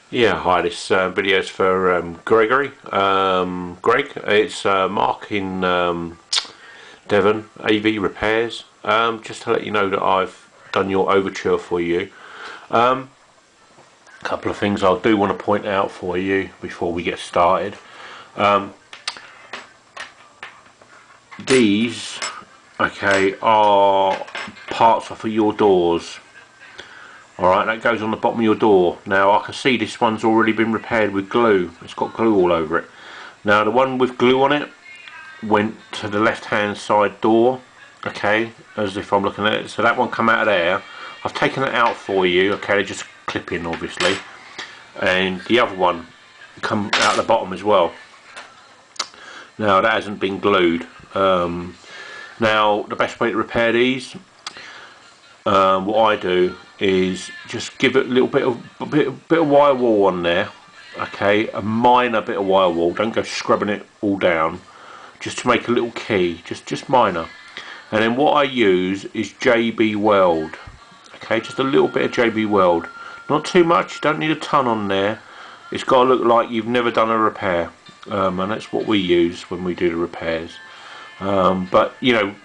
Yeah, hi, this video's for Greg. It's Mark in Devon, AV Repairs. Just to let you know that I've done your Overture for you. A couple of things I do want to point out for you before we get started. These, okay, are parts off of your doors. Alright, that goes on the bottom of your door. Now I can see this one's already been repaired with glue. It's got glue all over it. Now the one with glue on it went to the left hand side door, okay, as if I'm looking at it. So that one come out of there. I've taken it out for you, okay, they're just clipping obviously. And the other one come out the bottom as well. Now that hasn't been glued. Now the best way to repair these, what I do is just give it a little bit of wire wool on there, okay, a minor bit of wire wool. Don't go scrubbing it all down, just to make a little key, just minor. And then what I use is JB Weld, okay, just a little bit of JB Weld, not too much. You don't need a ton on there. It's got to look like you've never done a repair, and that's what we use when we do the repairs. But you know,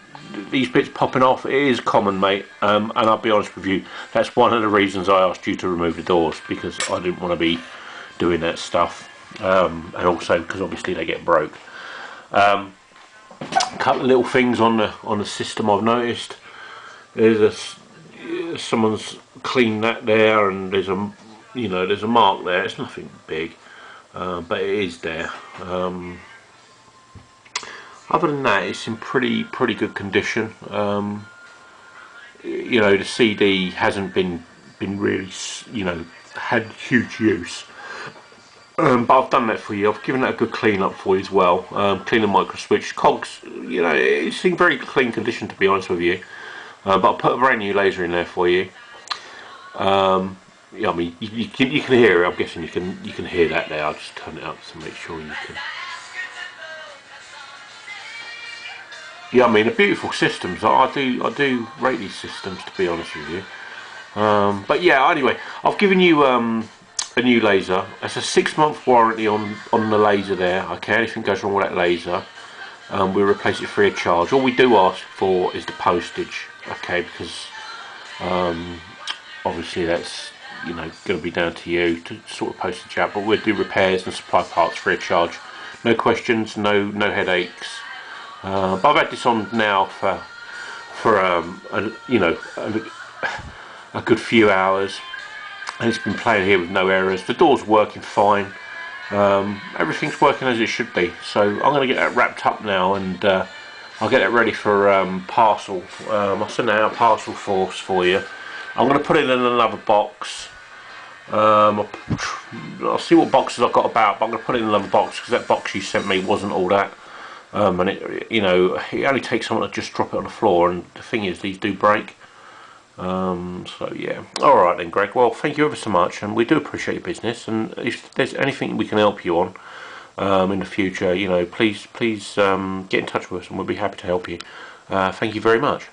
these bits popping off, it is common, mate, and I'll be honest with you, that's one of the reasons I asked you to remove the doors, because I didn't want to be doing that stuff, and also because obviously they get broke. A couple of little things on the system I've noticed. Someone's cleaned that there, and there's a mark there. It's nothing big, but it is there. Other than that, it's in pretty good condition. You know, the CD hasn't been really, had huge use. But I've done that for you. I've given that a good clean up for you as well. Clean the micro switch. Cogs, it's in very clean condition, to be honest with you. But I'll put a brand new laser in there for you. Yeah, I mean, you can hear it. I'm guessing you can hear that there. I'll just turn it up to make sure you can. Yeah, I mean, they're beautiful systems. I do rate these systems, to be honest with you. But yeah, anyway, I've given you a new laser. It's a 6-month warranty on the laser there. Okay, anything goes wrong with that laser, we'll replace it free of charge. All we do ask for is the postage. Okay, because obviously that's going to be down to you to sort of postage out. But we'll do repairs and supply parts free of charge. No questions, no headaches. But I've had this on now for a good few hours, and it's been playing here with no errors. The door's working fine. Everything's working as it should be. So I'm going to get that wrapped up now, and I'll get that ready for parcel. I'll send that out parcel force for you. I'm going to put it in another box. I'll see what boxes I've got about, but I'm going to put it in another box because that box you sent me wasn't all that. And it only takes someone to just drop it on the floor, and the thing is, these do break. So yeah, all right then, Greg. Well, thank you ever so much, and we do appreciate your business. And if there's anything we can help you on in the future, please get in touch with us, and we'll be happy to help you. Thank you very much.